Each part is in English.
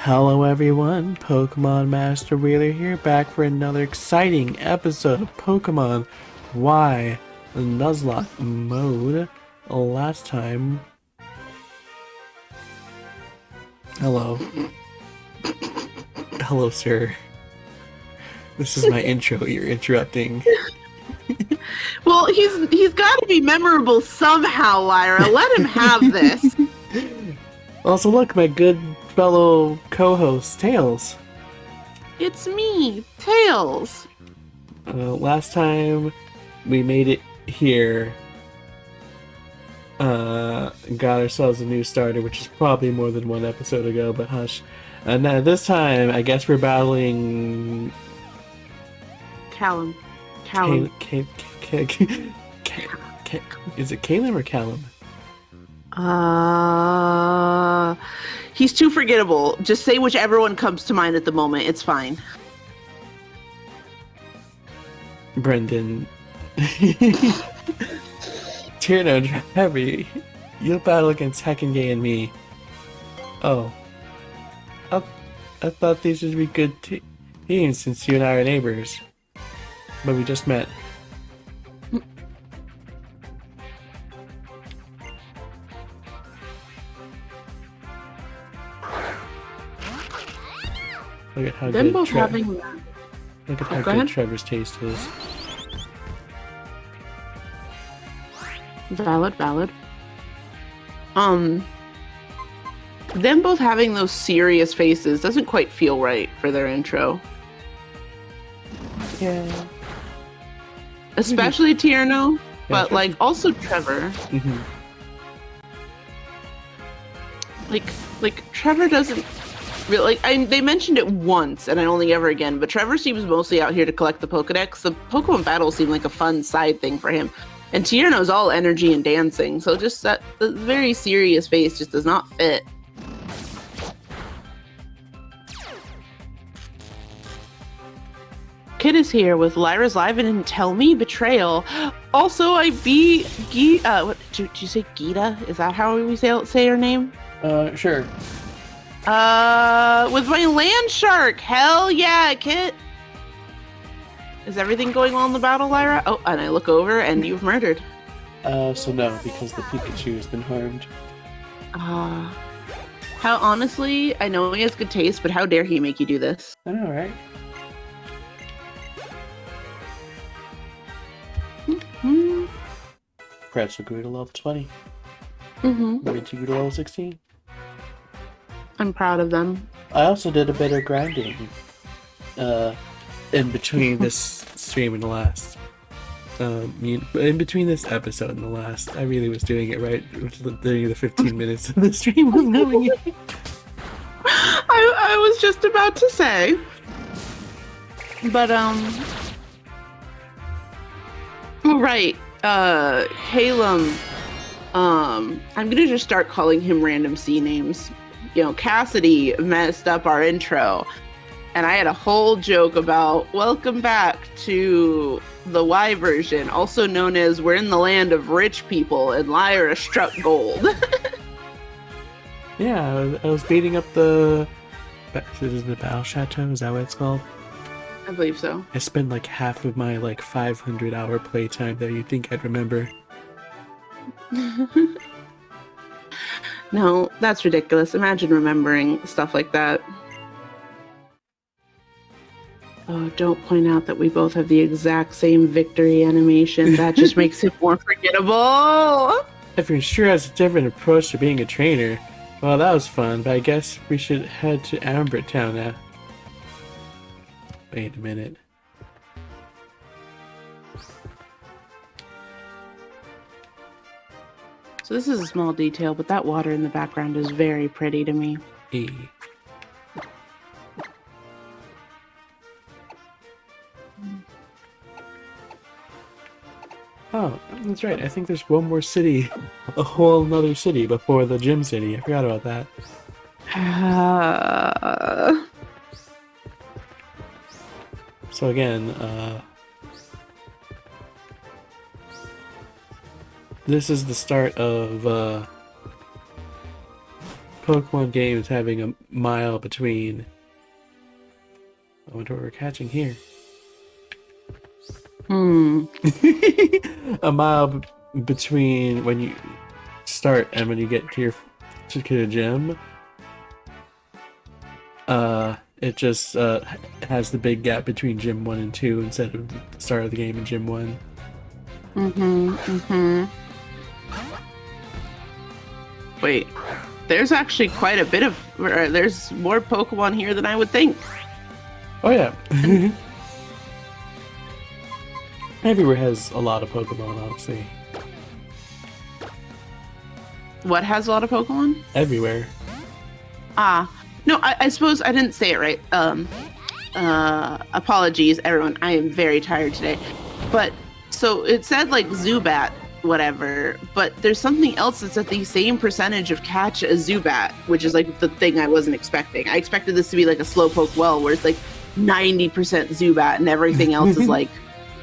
Hello everyone, Pokemon Master Wheeler here, back for another exciting episode of Pokemon Y Nuzlocke mode. Last time... Hello. Hello, sir. This is my intro, you're interrupting. Well, he's got to be memorable somehow, Lyra. Let him have this. Also, look, my good fellow co-host, Tails. It's me, Tails. Last time we made it here, got ourselves a new starter, which is probably more than one episode ago, but hush. And now this time, I guess we're battling... Callum. Is it Calum or Callum? He's too forgettable. Just say whichever one comes to mind at the moment. It's fine. Brendan. Tierno, Heavy, you'll battle against Heckenday and me. Oh. I thought these would be good teams since you and I are neighbors. But we just met. Look at how Them good both having that. Look at how Go good ahead. Trevor's taste is. Valid. Them both having those serious faces doesn't quite feel right for their intro. Yeah. Especially Tierno, but Trevor. like also Trevor. Mm-hmm. Like Trevor doesn't really they mentioned it once and I don't think ever again, but Trevor seems mostly out here to collect the Pokedex. The Pokemon battles seem like a fun side thing for him. And Tierno's all energy and dancing, so just that the very serious face just does not fit. Kid is here with Lyra's Live and didn't tell me betrayal. Also, I beat what did you say, Gita? Is that how we say her name? Sure. With my land shark. Hell yeah, Kit. Is everything going well in the battle, Lyra? Oh, and I look over and you've murdered. So no, because the Pikachu has been harmed. How honestly, I know he has good taste, but how dare he make you do this? I know, right? Mm-hmm. Pretzel grew to level 20. Mm-hmm. Minty grew to level 16. I'm proud of them. I also did a bit of grinding. In between this stream and the last. In between this episode and the last. I really was doing it right during the 15 minutes of the stream was going in. I was just about to say. But, right. Calum. I'm gonna just start calling him random C names. You know, Cassidy messed up our intro. And I had a whole joke about welcome back to the Y version, also known as we're in the land of rich people and Lyra struck gold. Yeah, I was beating up the Battle Chateau, is that what it's called? I believe so. I spent like half of my 500-hour playtime there. You'd think I'd remember. No, that's ridiculous. Imagine remembering stuff like that. Oh, don't point out that we both have the exact same victory animation. That just makes it more forgettable. Everyone sure has a different approach to being a trainer. Well, that was fun, but I guess we should head to Amber Town now. Wait a minute. So this is a small detail, but that water in the background is very pretty to me. E. Oh, that's right. I think there's one more city, a whole another city before the gym city. I forgot about that. So again, this is the start of Pokemon games having a mile between. I wonder what we're catching here. A mile between when you start and when you get to your particular gym. It just has the big gap between Gym 1 and 2 instead of the start of the game in Gym 1. Wait, there's actually quite a bit of... there's more Pokemon here than I would think. Oh yeah. Everywhere has a lot of Pokemon, honestly. What has a lot of Pokemon? Everywhere. No, I suppose I didn't say it right. Apologies, everyone. I am very tired today. But, so it said, like, Zubat, whatever, but there's something else that's at the same percentage of catch as Zubat, which is, like, the thing I wasn't expecting. I expected this to be, like, a Slowpoke well, where it's, like, 90% Zubat and everything else is, like,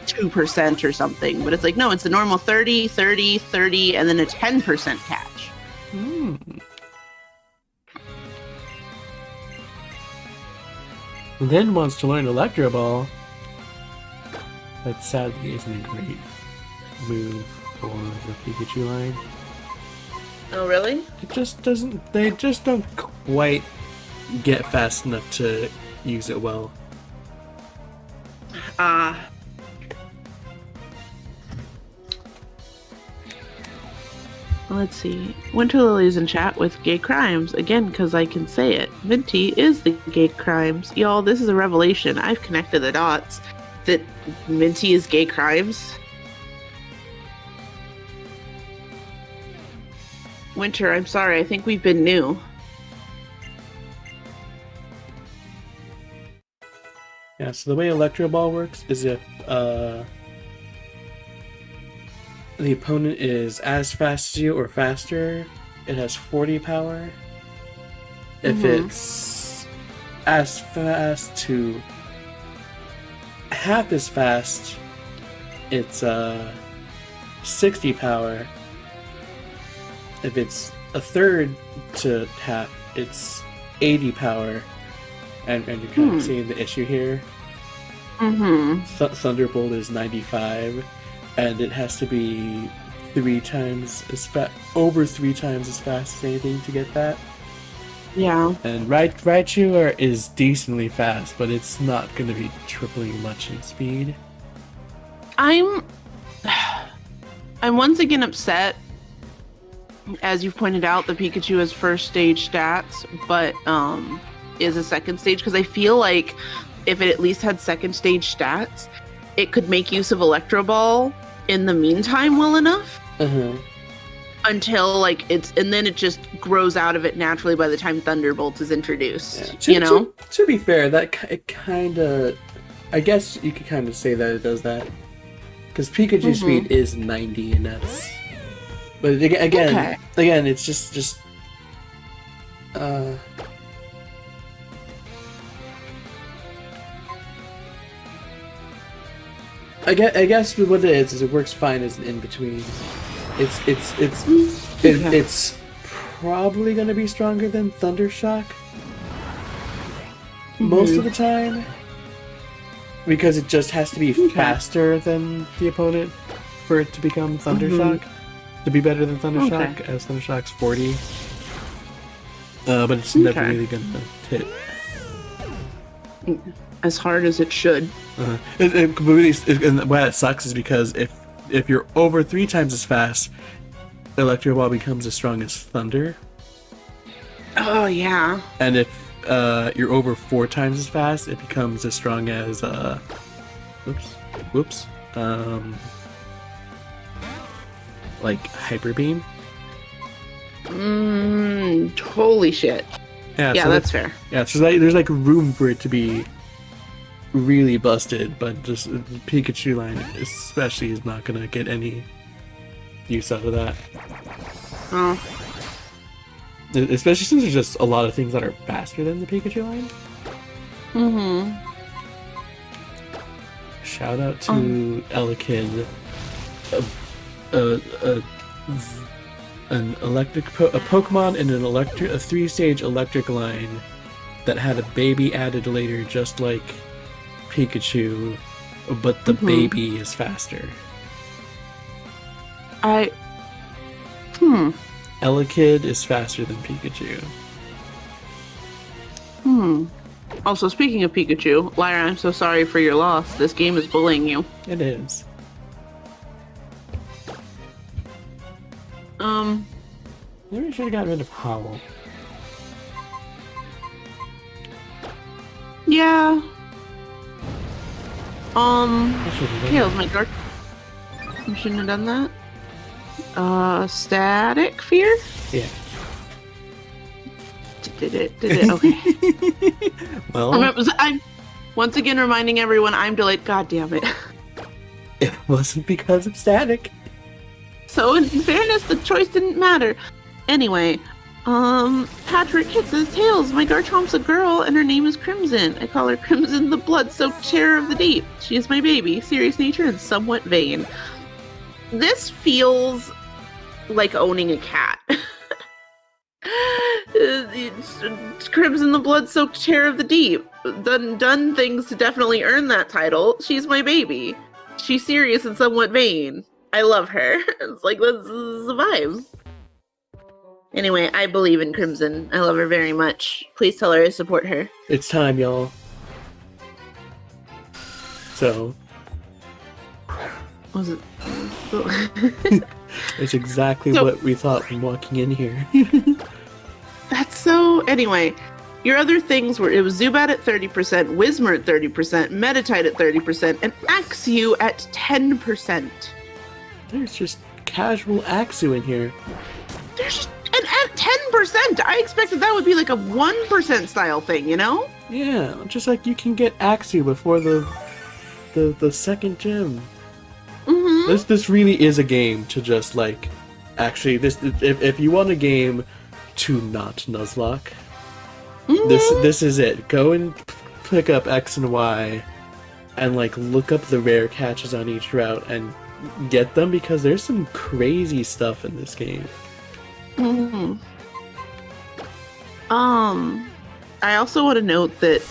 2% or something. But it's like, no, it's a normal 30, 30, 30, and then a 10% catch. Then wants to learn Electro Ball. That sadly isn't a great move for the Pikachu line. Oh, really? It just doesn't. They just don't quite get fast enough to use it well. Let's see. Winter Lily's in chat with Gay Crimes. Again, because I can say it. Minty is the Gay Crimes. Y'all, this is a revelation. I've connected the dots that Minty is Gay Crimes. Winter, I'm sorry. I think we've been new. Yeah, so the way Electro Ball works is if the opponent is as fast as you or faster, it has 40 power. If it's as fast to half as fast, it's 60 power. If it's a third to half, it's 80 power. And you're kind of seeing the issue here. Thunderbolt is 95. And it has to be 3 times as fast, over 3 times as fast as anything to get that. Yeah. And Raichu is decently fast, but it's not going to be tripling much in speed. I'm once again upset. As you've pointed out, the Pikachu has first stage stats, but is a second stage, because I feel like if it at least had second stage stats, it could make use of Electro Ball in the meantime well enough until and then it just grows out of it naturally by the time Thunderbolt is introduced. Yeah. To be fair, that it kind of, I guess you could kind of say that it does that, because Pikachu speed is 90, and that's. But again, it's just. I guess what it is it works fine as an in between. It's probably gonna be stronger than Thundershock most of the time, because it just has to be faster than the opponent for it to become Thundershock, to be better than Thundershock, as Thundershock's 40. But it's never really gonna hit as hard as it should. And why it sucks is because if you're over 3 times as fast, Electro Ball becomes as strong as Thunder. Oh yeah. And if you're over 4 times as fast, it becomes as strong as like Hyper Beam. Holy shit. Yeah, so that's fair. Yeah, so there's like room for it to be really busted, but just the Pikachu line especially is not gonna get any use out of that. Oh. Especially since there's just a lot of things that are faster than the Pikachu line. Shout out to Elekid. a Pokemon in a 3-stage electric line that had a baby added later, just like Pikachu, but the baby is faster. Elekid is faster than Pikachu. Also, speaking of Pikachu, Lyra, I'm so sorry for your loss. This game is bullying you. It is. Maybe we should have gotten rid of Howl. Yeah. I should have done Tails, that. my dark. I shouldn't have done that. Static Fear? Yeah. Did it? Okay. Well, I'm once again reminding everyone I'm delayed. God damn it. it wasn't because of static. So in fairness, the choice didn't matter. Anyway, Patrick hits his Tails. My Garchomp's a girl, and her name is Crimson. I call her Crimson, the blood-soaked terror of the deep. She is my baby, serious nature and somewhat vain. This feels like owning a cat. It's Crimson, the blood-soaked terror of the deep. Done things to definitely earn that title. She's my baby. She's serious and somewhat vain. I love her. It's like, this is a vibe. Anyway, I believe in Crimson. I love her very much. Please tell her I support her. It's time, y'all. So. Was it? It's exactly what we thought from walking in here. That's so... Anyway, your other things were, it was Zubat at 30%, Whismur at 30%, Meditite at 30%, and Axew at 10%. There's just casual Axew in here. There's just... And at 10%, I expected that would be like a 1% style thing, you know? Yeah, just like you can get Axew before the second gym. Mm-hmm. This really is a game to just like... Actually, if you want a game to not Nuzlocke, this is it. Go and pick up X and Y and like look up the rare catches on each route and get them, because there's some crazy stuff in this game. Mm-hmm. I also want to note that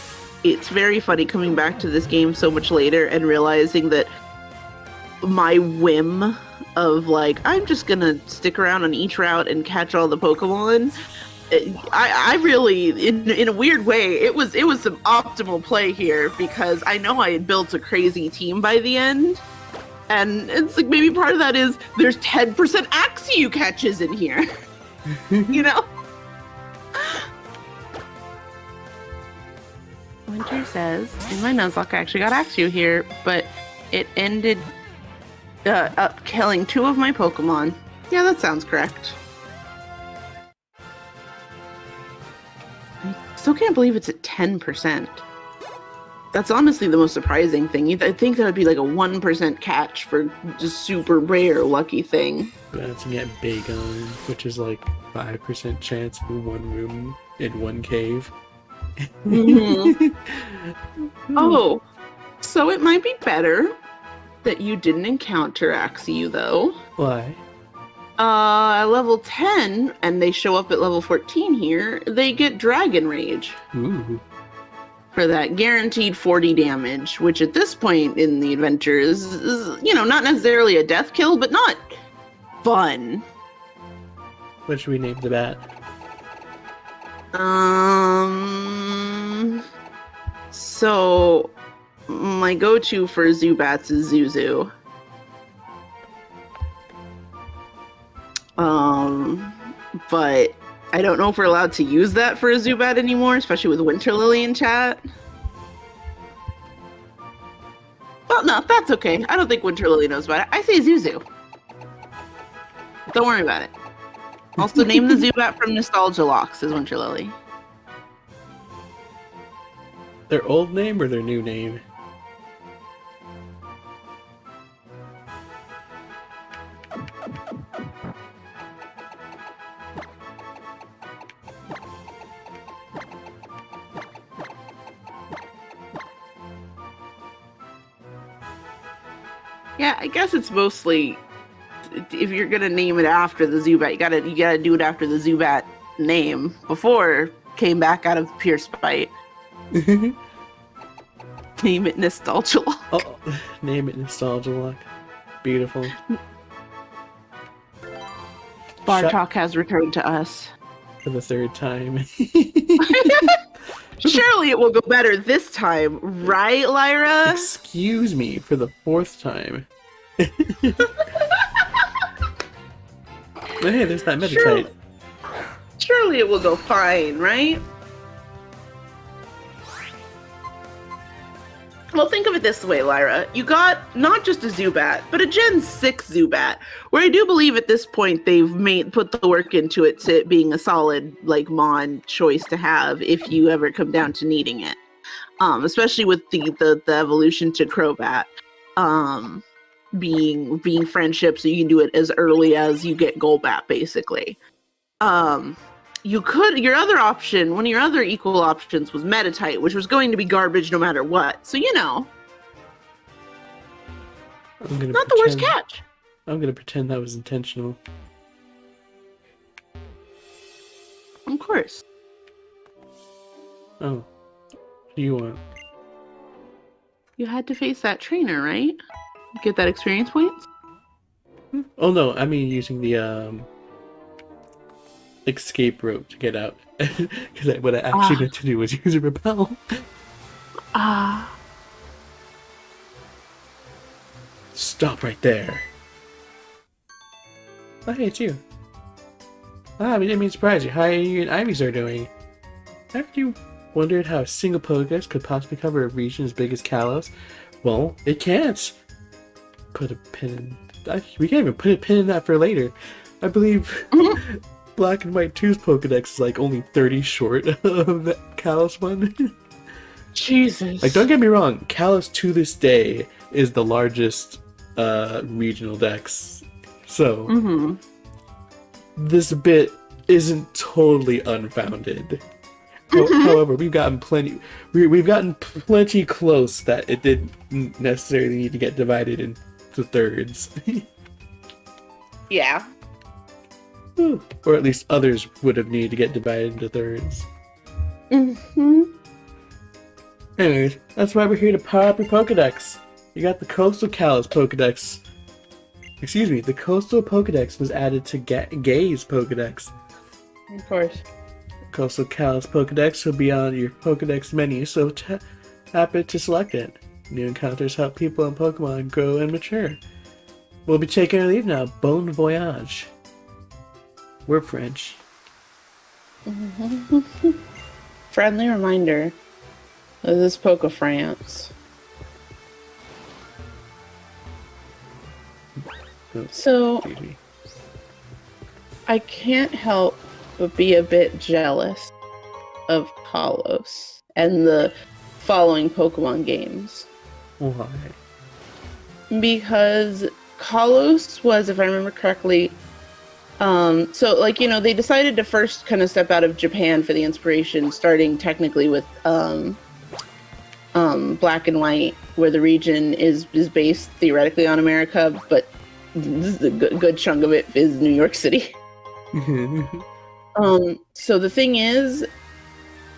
it's very funny coming back to this game so much later and realizing that my whim of like, I'm just gonna stick around on each route and catch all the Pokemon, I really, in a weird way, it was some optimal play here, because I know I had built a crazy team by the end, and it's like maybe part of that is there's 10% Axew catches in here. You know? Winter says, in my Nuzlocke, I actually got Axew here, but it ended up killing 2 of my Pokemon. Yeah, that sounds correct. I still can't believe it's at 10%. That's honestly the most surprising thing. I think that would be like a 1% catch for just super rare lucky thing. Glancing at Bagon, which is like 5% chance in one room in one cave. Mm-hmm. Oh, so it might be better that you didn't encounter Axew, though. Why? Level 10, and they show up at level 14 here, they get Dragon Rage. Ooh. For that guaranteed 40 damage, which at this point in the adventure is, you know, not necessarily a death kill, but not fun. What should we name the bat? So my go-to for Zubats is Zuzu. But I don't know if we're allowed to use that for a Zubat anymore, especially with Winter Lily in chat. Well, no, that's okay. I don't think Winter Lily knows about it. I say Zuzu. Don't worry about it. Also, name the Zubat from Nostalgia Locks as Winter Lily. Their old name or their new name? Yeah, I guess it's mostly if you're gonna name it after the Zubat, you gotta do it after the Zubat name before came back out of pure spite. Name it Nostalgia Lock. Oh, name it Nostalgia Lock. Beautiful. Bartok has returned to us. For the third time. Surely it will go better this time, right, Lyra? Excuse me, for the fourth time. But hey, there's that Meditite. Surely it will go fine, right? Well, think of it this way, Lyra. You got not just a Zubat, but a Gen 6 Zubat, where I do believe at this point they've put the work into it to it being a solid, like, Mon choice to have if you ever come down to needing it. Especially with the evolution to Crobat. Being friendship, so you can do it as early as you get Golbat, basically. Your other option, one of your other equal options was Meditite, which was going to be garbage no matter what. So, not the worst catch. I'm gonna pretend that was intentional. Of course. Oh. What do you want? You had to face that trainer, right? Get that experience points? Oh no, I mean using the escape rope to get out. Because what I actually meant to do was use a repel. Stop right there. Oh, hey, it's you. I didn't mean to surprise you. How you and Ivy's are doing? Haven't you wondered how a single Pokedex could possibly cover a region as big as Kalos? Well, it can't. Put a pin in... We can't even put a pin in that for later. I believe Black and White 2's Pokedex is like only 30 short of the Kalos one. Jesus. Like, don't get me wrong, Kalos to this day is the largest regional dex. So, this bit isn't totally unfounded. However, we've gotten plenty close that it didn't necessarily need to get divided into thirds. Yeah. Or at least others would have needed to get divided into thirds. Anyways, that's why we're here to power up your Pokedex. You got the Coastal Kalos Pokedex. Excuse me, the Coastal Pokedex was added to Gay's Pokedex. Of course. Coastal Kalos Pokedex will be on your Pokedex menu, so tap it to select it. New encounters help people and Pokemon grow and mature. We'll be taking our leave now. Bon voyage. We're French. Friendly reminder. This is Poke France. Oh, so, I can't help but be a bit jealous of Kalos and the following Pokemon games. Why? Because Kalos was, if I remember correctly, they decided to first kind of step out of Japan for the inspiration, starting technically with Black and White, where the region is based theoretically on America, but a good chunk of it is New York City. So the thing is,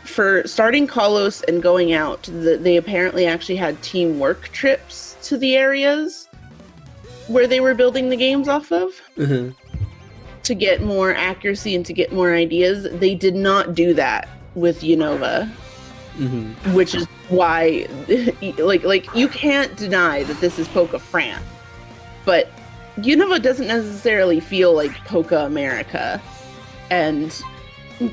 for starting Kalos and going out, they apparently actually had teamwork trips to the areas where they were building the games off of to get more accuracy and to get more ideas. They did not do that with Unova, which is why, like you can't deny that this is Poke France, but Unova doesn't necessarily feel like Poke America, and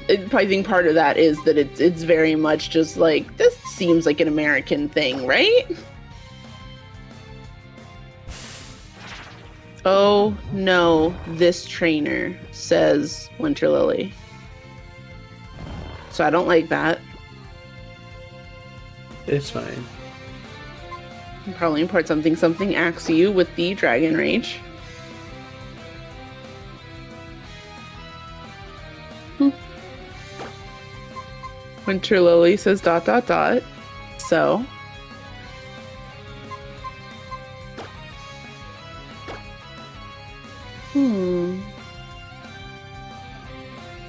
I think part of that is that it's very much just like, this seems like an American thing, right? Oh no, this trainer, says Winter Lily. So I don't like that. It's fine. I'll probably import something axe you with the Dragon Rage. Winter Lily says ... So.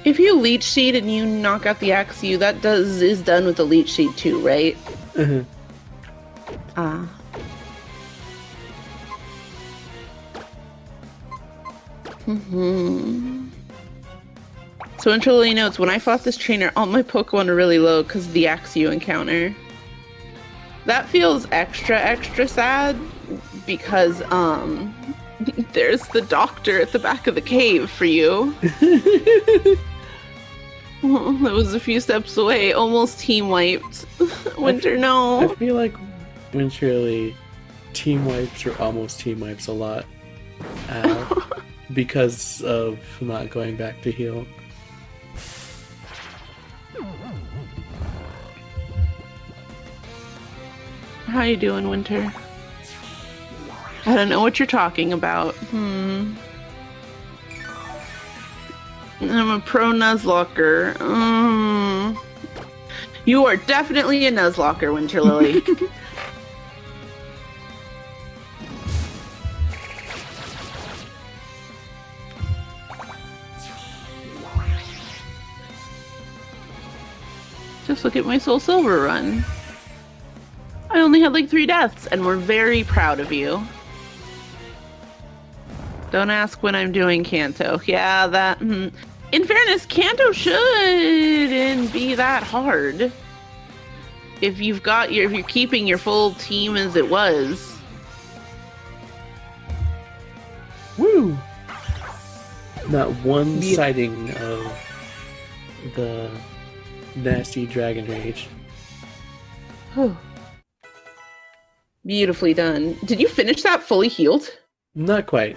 If you leech seed and you knock out the Axew, that is done with the leech seed too, right? Uh-huh. Ah. So Interlily notes, when I fought this trainer, all my Pokemon are really low because of the Axew encounter. That feels extra sad because there's the doctor at the back of the cave for you. That was a few steps away, almost team wiped. Winter, no. I feel like Winterly team wipes or almost team wipes a lot because of not going back to heal. How you doing, Winter? I don't know what you're talking about. I'm a pro Nuzlocker. You are definitely a Nuzlocker, Winter Lily. Just look at my Soul Silver run. I only had like 3 deaths, and we're very proud of you. Don't ask when I'm doing Kanto. Yeah, that... In fairness, Kanto shouldn't be that hard. If you're keeping your full team as it was. Woo! Not one sighting of the nasty Dragon Rage. Beautifully done. Did you finish that fully healed? Not quite.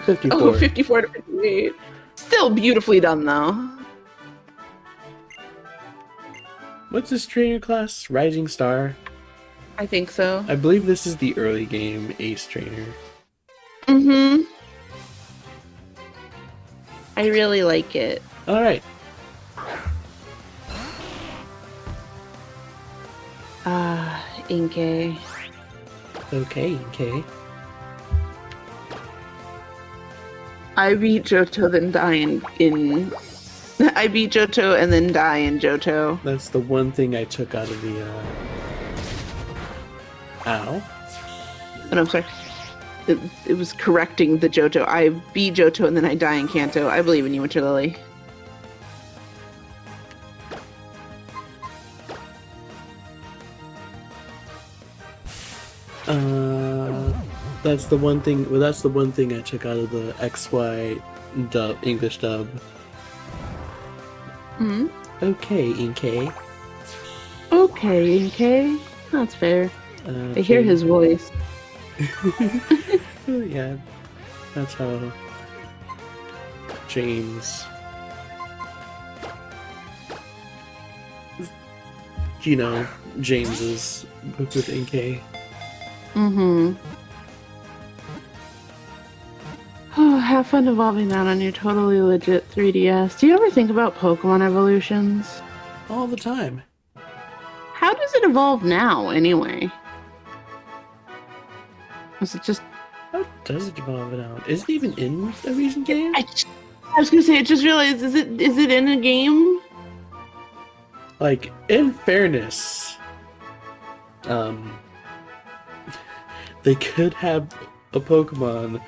54. Oh, 54 to 58. Still beautifully done, though. What's this trainer class? Rising Star? I think so. I believe this is the early game Ace trainer. I really like it. Alright. Inkay. Okay, okay. I beat Johto, then die in I beat Johto and then die in Johto. That's the one thing I took out of the, Ow. Oh, no, I'm sorry. It was correcting the Johto. I beat Johto and then I die in Kanto. I believe in you, Winter Lily. That's the one thing. Well, that's the one thing I took out of the XY dub, English dub. Okay, Inkay. Okay, Inkay. That's fair. I hear his voice. Yeah, that's how James, James's book with Inkay. Oh, have fun evolving that on your totally legit 3DS. Do you ever think about Pokemon evolutions? All the time. How does it evolve now, anyway? Was it just... How does it evolve it out? Is it even in a recent game? I was gonna say, I just realized, is it in a game? Like, in fairness, they could have a Pokemon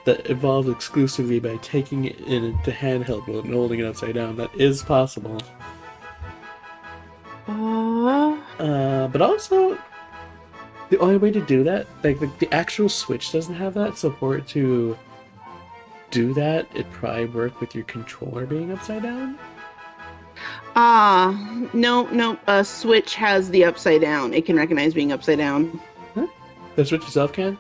that evolved exclusively by taking it into handheld mode and holding it upside down. That is possible. But also, the only way to do that, like the actual Switch doesn't have that, so for it to do that, it'd probably work with your controller being upside down. No, Switch has the upside down. It can recognize being upside down. Huh? The Switch itself can?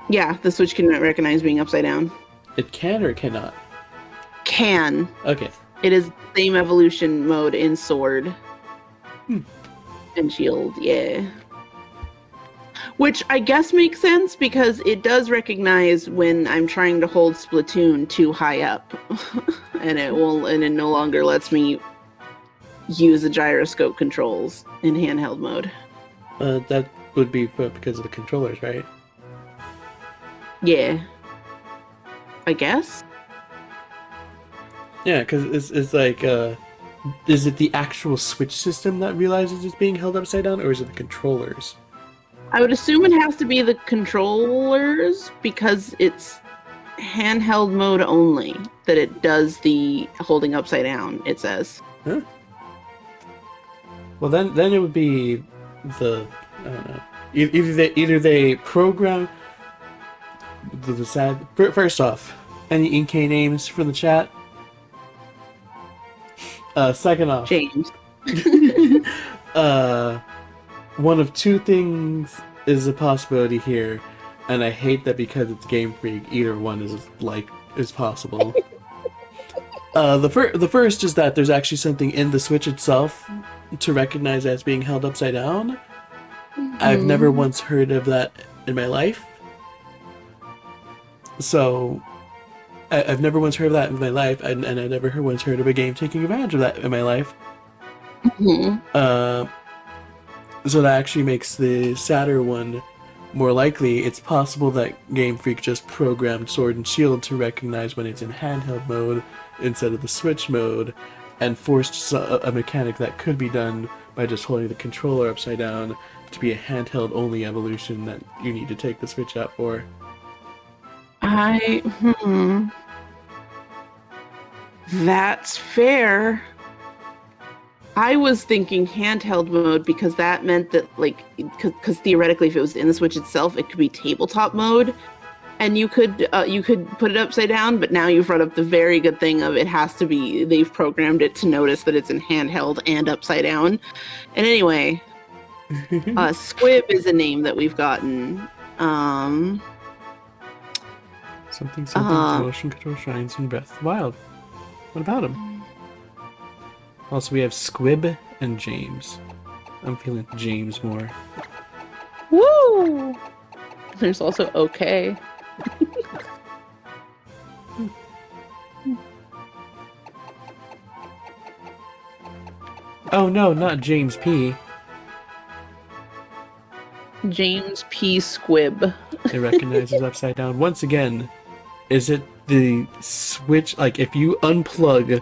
Yeah, the Switch can recognize being upside down. It can or it cannot? Can. Okay. It is the same evolution mode in Sword. And Shield, yeah. Which I guess makes sense because it does recognize when I'm trying to hold Splatoon too high up. and it no longer lets me use the gyroscope controls in handheld mode. That would be because of the controllers, right? Yeah. I guess. Yeah, because it's like, is it the actual Switch system that realizes it's being held upside down, or is it the controllers? I would assume it has to be the controllers because it's handheld mode only that it does the holding upside down, it says. Huh? Well, then it would be the, I don't know. Either they program the sad. First off, any INK names for the chat? Second off, James. one of two things is a possibility here, and I hate that because it's Game Freak, either one is possible. The first is that there's actually something in the Switch itself to recognize as being held upside down. I've never once heard of that in my life. So, I've never once heard of that in my life, and I never once heard of a game taking advantage of that in my life. So that actually makes the sadder one more likely. It's possible that Game Freak just programmed Sword and Shield to recognize when it's in handheld mode instead of the Switch mode, and forced a mechanic that could be done by just holding the controller upside down to be a handheld only evolution that you need to take the Switch out for. That's fair. I was thinking handheld mode because that meant that, like, because theoretically, if it was in the Switch itself, it could be tabletop mode, and you could put it upside down. But now you've brought up the very good thing of it has to be, they've programmed it to notice that it's in handheld and upside down. And anyway, Squib is a name that we've gotten. Something motion control shines in Breath of the Wild. What about him? Also, we have Squib and James. I'm feeling James more. Woo! There's also okay. Oh no, not James P. James P. Squib. It recognizes upside down. Once again, is it the Switch? Like, if you unplug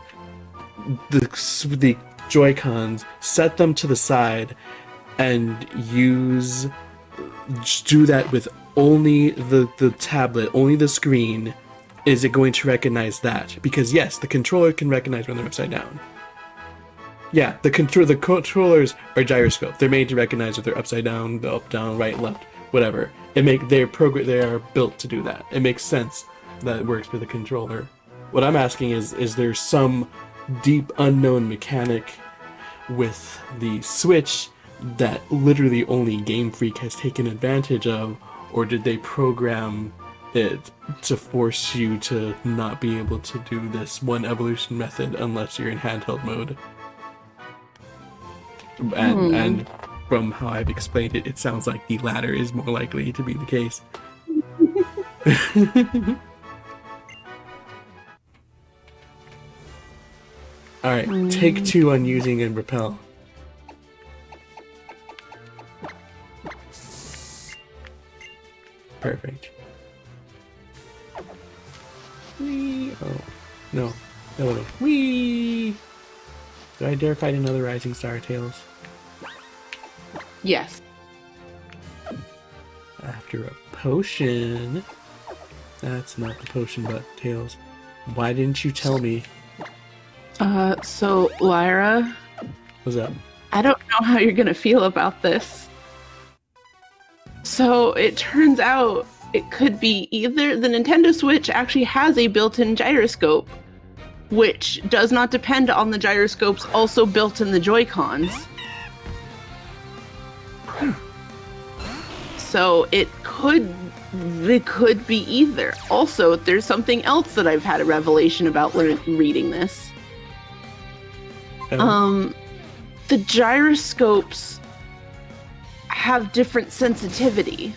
the Joy-Cons, set them to the side, and do that with only the tablet, only the screen, is it going to recognize that? Because yes, the controller can recognize when they're upside down. Yeah, the controllers are gyroscope. They're made to recognize if they're upside down, up, down, right, left, whatever. They are built to do that. It makes sense that it works with a controller. What I'm asking is there some deep unknown mechanic with the Switch that literally only Game Freak has taken advantage of, or did they program it to force you to not be able to do this one evolution method unless you're in handheld mode? And from how I've explained it, it sounds like the latter is more likely to be the case. Alright, take 2 on using and repel. Perfect. Whee! Oh, no. No. Whee! Do I dare fight another Rising Star, Tails? Yes. After a potion. That's not the potion, but Tails. Why didn't you tell me? So, Lyra, What's up? I don't know how you're gonna feel about this. So, it turns out it could be either the Nintendo Switch actually has a built-in gyroscope, which does not depend on the gyroscopes also built in the Joy-Cons. So, it could be either. Also, there's something else that I've had a revelation about reading this. The gyroscopes have different sensitivity.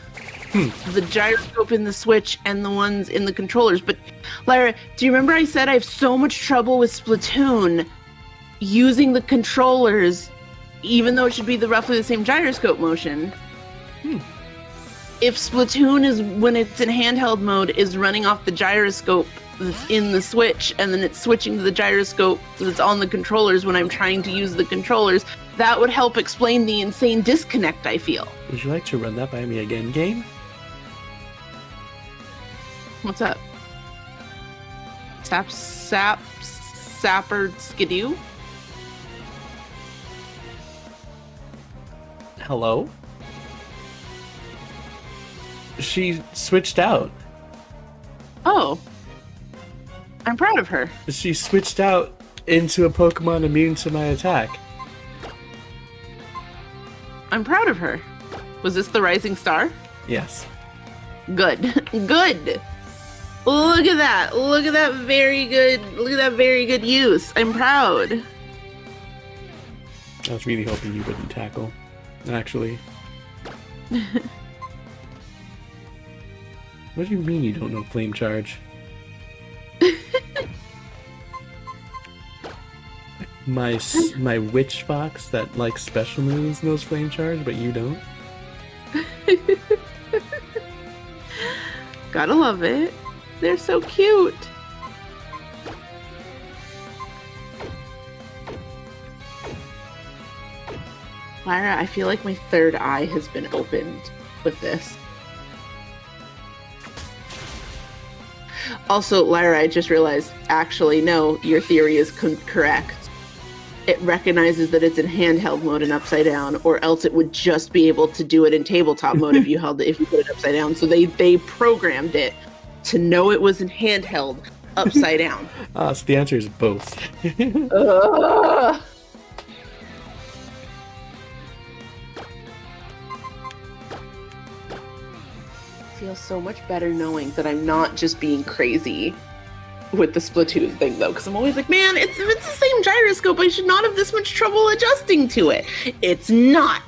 The gyroscope in the Switch and the ones in the controllers. But Lyra, do you remember I said I have so much trouble with Splatoon using the controllers, even though it should be roughly the same gyroscope motion? if Splatoon is, when it's in handheld mode, is running off the gyroscope that's in the Switch, and then it's switching to the gyroscope that's on the controllers when I'm trying to use the controllers, that would help explain the insane disconnect I feel. Would you like to run that by me again, game? What's up? Sapper Skidoo? Hello? She switched out. Oh. I'm proud of her. She switched out into a Pokemon immune to my attack. I'm proud of her. Was this the Rising Star? Yes. Good. Good. Look at that. Look at that very good. Look at that very good use. I'm proud. I was really hoping you wouldn't tackle. Actually. What do you mean you don't know Flame Charge? My witch fox that likes special moves knows Flame Charge, but you don't? Gotta love it. They're so cute. Lyra, I feel like my third eye has been opened with this. Also, Lyra, I just realized, actually, no, your theory is correct. It recognizes that it's in handheld mode and upside down, or else it would just be able to do it in tabletop mode if you put it upside down. So they programmed it to know it was in handheld upside down. So the answer is both. Feels so much better knowing that I'm not just being crazy with the Splatoon thing, though, because I'm always like, man, if it's the same gyroscope, I should not have this much trouble adjusting to it. It's not.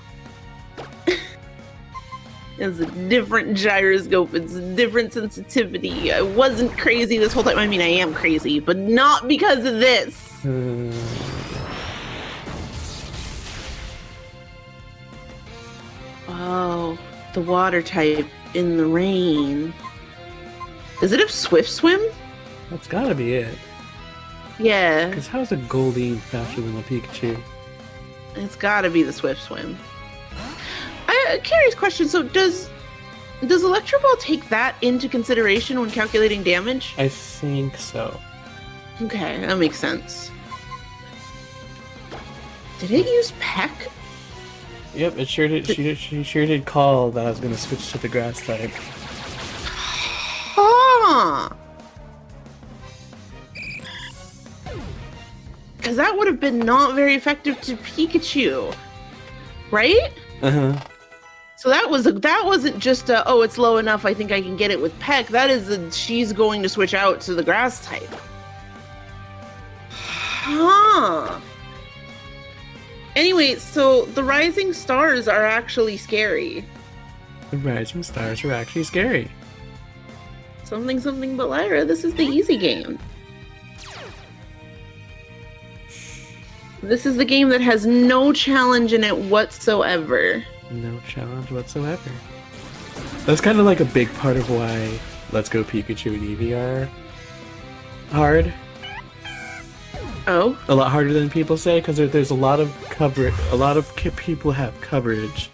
It's a different gyroscope. It's a different sensitivity. I wasn't crazy this whole time. I mean, I am crazy, but not because of this. Oh, the water type in the rain. Does it have Swift Swim? That's gotta be it. Yeah. Because how's a Goldeen faster than a Pikachu? It's gotta be the Swift Swim. A curious question. So does Electro Ball take that into consideration when calculating damage? I think so. Okay, that makes sense. Did it use Peck? Yep, it sure did. She sure did call that I was gonna switch to the grass type. Huh. Because that would have been not very effective to Pikachu, right? So that wasn't just a, oh, it's low enough, I think I can get it with Peck. That is she's going to switch out to the grass type. Huh. Anyway, so the rising stars are actually scary. The rising stars are actually scary. Something but Lyra, this is the easy game. This is the game that has no challenge in it whatsoever. No challenge whatsoever. That's kind of like a big part of why Let's Go Pikachu and Eevee are hard. Oh? A lot harder than people say, because there's a lot of coverage. A lot of people have coverage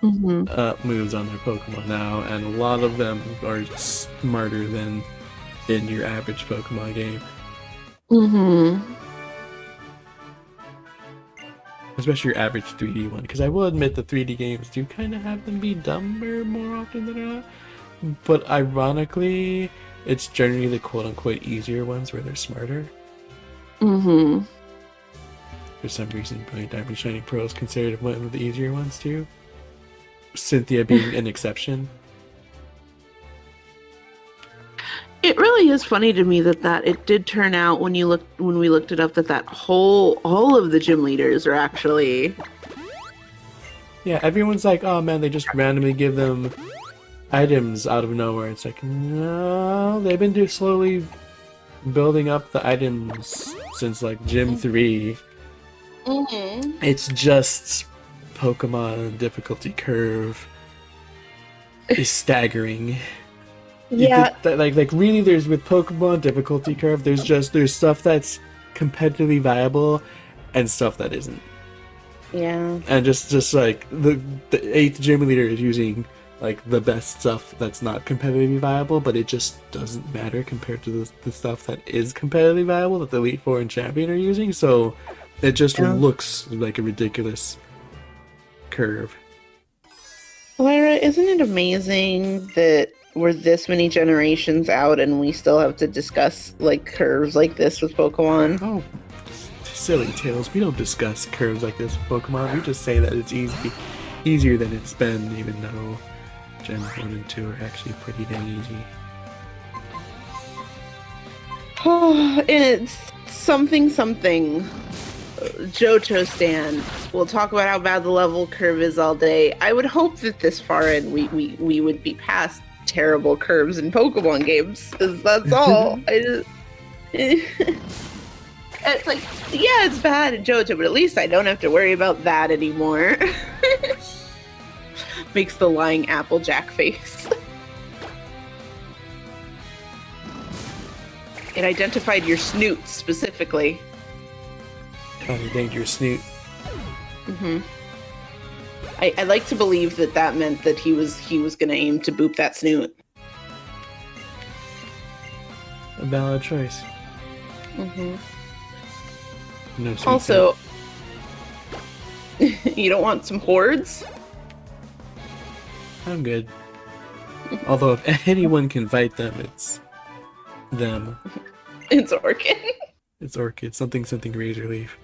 moves on their Pokemon now, and a lot of them are smarter than in your average Pokemon game. Especially your average 3D one, because I will admit the 3D games do kind of have them be dumber more often than not. But ironically, it's generally the quote-unquote easier ones where they're smarter. For some reason, Brilliant Diamond Shining Pearl is considered one of the easier ones too. Cynthia being an exception. It really is funny to me that it did turn out when we looked it up that all of the gym leaders are actually. Yeah, everyone's like, oh man, they just randomly give them items out of nowhere. It's like, no, they've been slowly building up the items since like Gym 3. It's just Pokemon difficulty curve is staggering. Yeah. Like really, there's with Pokemon difficulty curve. There's stuff that's competitively viable, and stuff that isn't. Yeah. And just like the eighth gym leader is using like the best stuff that's not competitively viable, but it just doesn't matter compared to the stuff that is competitively viable that the Elite Four and Champion are using. So it just Yeah. looks like a ridiculous curve. Lyra, isn't it amazing that we're this many generations out and we still have to discuss like curves like this with Pokemon? Oh, silly Tails. We don't discuss curves like this with Pokemon. We just say that it's easier than it's been, even though Gen 1 and 2 are actually pretty dang easy. And it's something. Johto Stan. We'll talk about how bad the level curve is all day. I would hope that this far in we would be past terrible curves in Pokemon games, because that's all. It's like, yeah, it's bad in Johto, but at least I don't have to worry about that anymore. Makes the lying Applejack face. It identified your snoot specifically. Oh, you danged your snoot. Mm-hmm. I like to believe that meant that he was going to aim to boop that snoot. A valid choice. Mm-hmm. No sweet Also, you don't want some hordes? I'm good. Although if anyone can fight them, it's them. It's Orchid. It's Orchid. Something Razor Leaf.